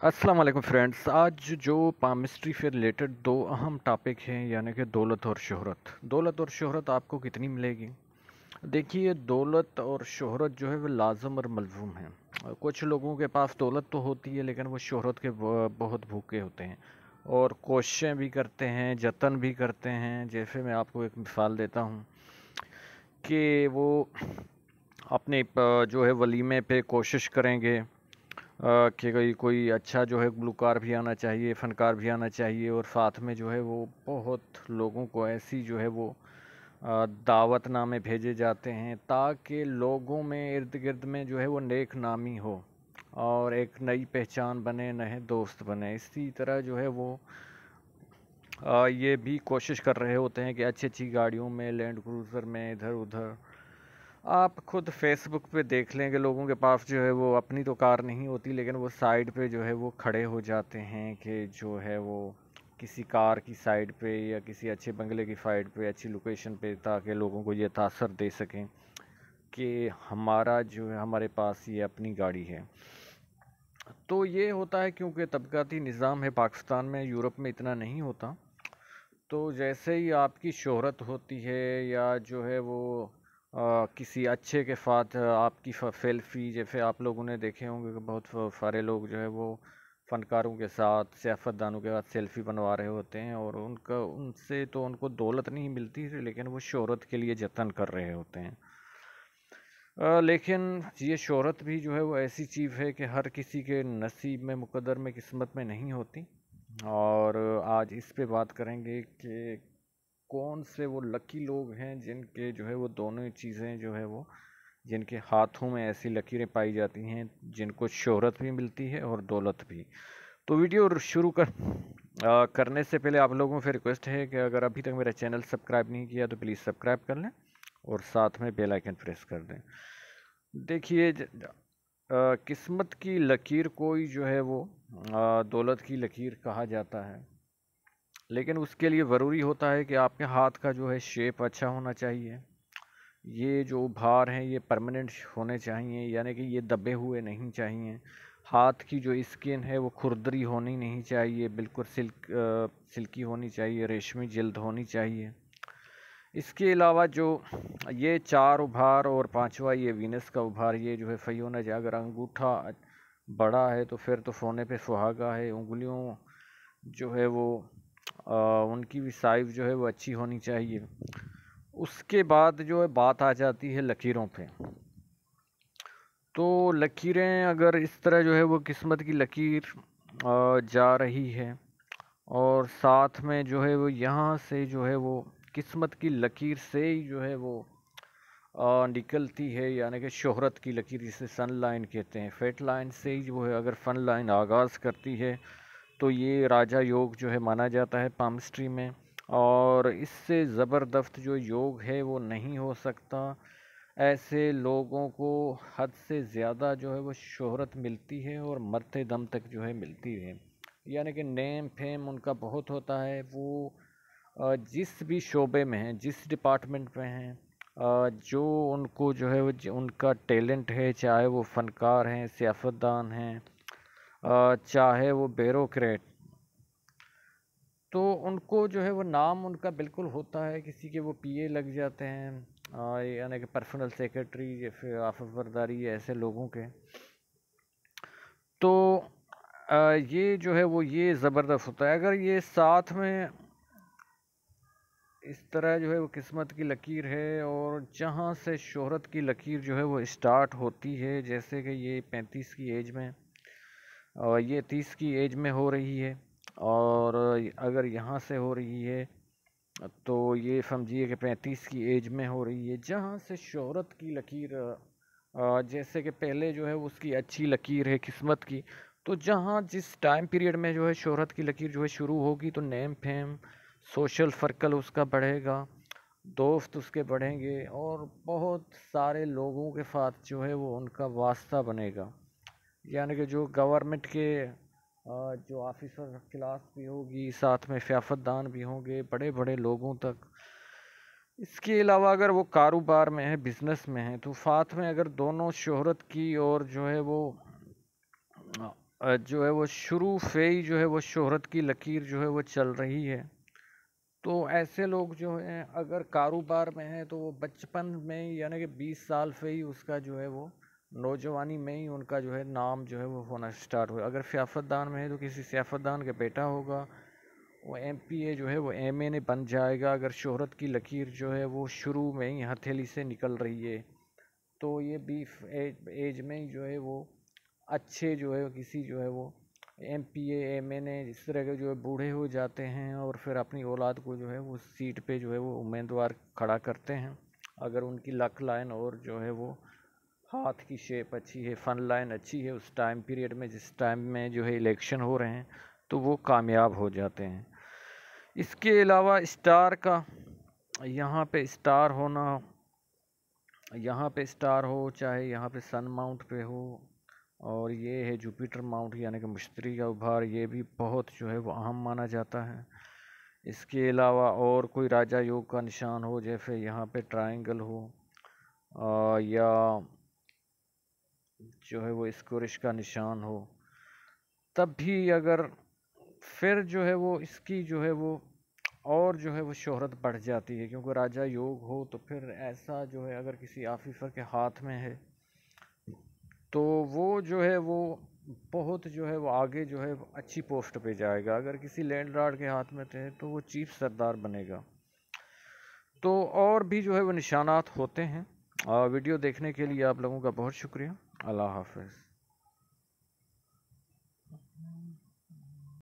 अस्सलाम वालेकुम फ्रेंड्स। आज जो पामिस्ट्री से रिलेटेड दो अहम टॉपिक हैं, यानी कि दौलत और शोहरत। दौलत और शोहरत आपको कितनी मिलेगी? देखिए, दौलत और शोहरत जो है वो लाजम और मलजूम है। कुछ लोगों के पास दौलत तो होती है, लेकिन वो शोहरत के बहुत भूखे होते हैं और कोशिशें भी करते हैं, जतन भी करते हैं। जैसे मैं आपको एक मिसाल देता हूँ कि वो अपने जो है वलीमे पे कोशिश करेंगे कि कोई कोई अच्छा जो है गुलकार भी आना चाहिए, फ़नकार भी आना चाहिए, और साथ में जो है वो बहुत लोगों को ऐसी जो है वो दावतनामे भेजे जाते हैं ताकि लोगों में इर्द गिर्द में जो है वो नेक नामी हो और एक नई पहचान बने, नए दोस्त बने। इसी तरह जो है वो ये भी कोशिश कर रहे होते हैं कि अच्छी अच्छी गाड़ियों में, लैंड क्रूज़र में, इधर उधर। आप खुद फेसबुक पे देख लेंगे, लोगों के पास जो है वो अपनी तो कार नहीं होती, लेकिन वो साइड पे जो है वो खड़े हो जाते हैं कि जो है वो किसी कार की साइड पे या किसी अच्छे बंगले की साइड पे, अच्छी लोकेशन पे, ताकि लोगों को ये तासर दे सकें कि हमारा जो है, हमारे पास ये अपनी गाड़ी है। तो ये होता है क्योंकि तबकाती निज़ाम है पाकिस्तान में, यूरोप में इतना नहीं होता। तो जैसे ही आपकी शोहरत होती है या जो है वो किसी अच्छे के साथ आपकी सेल्फी, जैसे आप लोगों ने देखे होंगे कि बहुत सारे लोग जो है वो फ़नकारों के साथ, सियासतदानों के साथ सेल्फी बनवा रहे होते हैं, और उनका उनसे तो उनको दौलत नहीं मिलती, लेकिन वो शोहरत के लिए जतन कर रहे होते हैं। लेकिन ये शोहरत भी जो है वो ऐसी चीज़ है कि हर किसी के नसीब में, मुकद्दर में, किस्मत में नहीं होती। और आज इस पे बात करेंगे कि कौन से वो लकी लोग हैं जिनके जो है वो दोनों ही चीज़ें जो है वो, जिनके हाथों में ऐसी लकीरें पाई जाती हैं, जिनको शोहरत भी मिलती है और दौलत भी। तो वीडियो शुरू करने से पहले आप लोगों से रिक्वेस्ट है कि अगर अभी तक मेरा चैनल सब्सक्राइब नहीं किया तो प्लीज़ सब्सक्राइब कर लें और साथ में बेल आइकन प्रेस कर दें। देखिए, किस्मत की लकीर कोई जो है वो दौलत की लकीर कहा जाता है, लेकिन उसके लिए ज़रूरी होता है कि आपके हाथ का जो है शेप अच्छा होना चाहिए। ये जो उभार हैं ये परमानेंट होने चाहिए, यानी कि ये दबे हुए नहीं चाहिए। हाथ की जो स्किन है वो खुरदरी होनी नहीं चाहिए, बिल्कुल सिल्की होनी चाहिए, रेशमी जल्द होनी चाहिए। इसके अलावा जो ये चार उभार और पांचवा ये वीनस का उभार, ये जो है सही होना चाहिए। अगर अंगूठा बड़ा है तो फिर तो सोने पे सुहागा है। उंगलियों जो है वो उनकी भी साइज़ जो है वो अच्छी होनी चाहिए। उसके बाद जो है बात आ जाती है लकीरों पे। तो लकीरें अगर इस तरह जो है वो किस्मत की लकीर जा रही है, और साथ में जो है वो यहाँ से जो है वो किस्मत की लकीर से ही जो है वो निकलती है, यानी कि शोहरत की लकीर जिसे सन लाइन कहते हैं। फेट लाइन से ही जो है अगर फन लाइन आगाज़ करती है तो ये राजा योग जो है माना जाता है पामिस्ट्री में। और इससे ज़बरदस्त जो योग है वो नहीं हो सकता। ऐसे लोगों को हद से ज़्यादा जो है वो शोहरत मिलती है और मरते दम तक जो है मिलती है, यानी कि नेम फेम उनका बहुत होता है। वो जिस भी शोबे में हैं, जिस डिपार्टमेंट में हैं, जो उनको जो है वो उनका टैलेंट है, चाहे वो फ़नकार हैं, सियासतदान हैं, चाहे वो ब्यूरोक्रेट, तो उनको जो है वो नाम उनका बिल्कुल होता है। किसी के वो पीए लग जाते हैं, यानी कि पर्सनल सेक्रेटरी या फिर आफिस बरदारी, ऐसे लोगों के। तो ये जो है वो ये ज़बरदस्त होता है। अगर ये साथ में इस तरह जो है वो किस्मत की लकीर है, और जहाँ से शोहरत की लकीर जो है वो स्टार्ट होती है, जैसे कि ये 35 की एज में और ये 30 की एज में हो रही है, और अगर यहाँ से हो रही है तो ये समझिए कि 35 की एज में हो रही है, जहाँ से शोहरत की लकीर जैसे कि पहले जो है उसकी अच्छी लकीर है किस्मत की। तो जहाँ जिस टाइम पीरियड में जो है शोहरत की लकीर जो है शुरू होगी, तो नेम फेम, सोशल सर्कल उसका बढ़ेगा, दोस्त उसके बढ़ेंगे, और बहुत सारे लोगों के साथ जो है वो उनका वास्ता बनेगा। यानी कि जो गवर्नमेंट के जो ऑफिसर क्लास भी होगी, साथ में सियासतदान भी होंगे, बड़े बड़े लोगों तक। इसके अलावा अगर वो कारोबार में है, बिजनेस में है, तो साथ में अगर दोनों शोहरत की और जो है वो जो है वो शुरू से ही जो है वो शोहरत की लकीर जो है वो चल रही है। तो ऐसे लोग जो हैं अगर कारोबार में हैं तो वो बचपन में ही यानी कि 20 साल से ही उसका जो है वो नौजवानी में ही उनका जो है नाम जो है वो होना स्टार्ट हुआ। अगर सियासतदान में है तो किसी सियासतदान के बेटा होगा, वो एमपीए जो है वो एमएनए बन जाएगा। अगर शोहरत की लकीर जो है वो शुरू में ही हथेली से निकल रही है तो ये 20 एज में ही जो है वो अच्छे जो है किसी जो है वो एमपीए एमएनए इस तरह के जो है बूढ़े हो जाते हैं और फिर अपनी औलाद को जो है वो सीट पे जो है वो उम्मीदवार खड़ा करते हैं। अगर उनकी लक लाइन और जो है वो हाथ की शेप अच्छी है, फन लाइन अच्छी है, उस टाइम पीरियड में जिस टाइम में जो है इलेक्शन हो रहे हैं तो वो कामयाब हो जाते हैं। इसके अलावा स्टार का यहाँ पे स्टार होना, यहाँ पे स्टार हो चाहे यहाँ पे सन माउंट पे हो, और ये है जुपिटर माउंट यानी कि मृगशी का उभार, ये भी बहुत जो है वो अहम माना जाता है। इसके अलावा और कोई राजा योग का निशान हो जैसे यहाँ पे ट्रायंगल हो या जो है वो स्क्वायरिश का निशान हो, तब भी अगर फिर जो है वो इसकी जो है वो और जो है वो शोहरत बढ़ जाती है, क्योंकि राजा योग हो तो फिर ऐसा जो है अगर किसी ऑफिसर के हाथ में है तो वो जो है वो बहुत जो है वो आगे जो है अच्छी पोस्ट पे जाएगा। अगर किसी लैंडलॉर्ड के हाथ में थे तो वो चीफ सरदार बनेगा। तो और भी जो है वो निशानात होते हैं। वीडियो देखने के लिए आप लोगों का बहुत शुक्रिया। अल्लाह हाफ़िज़।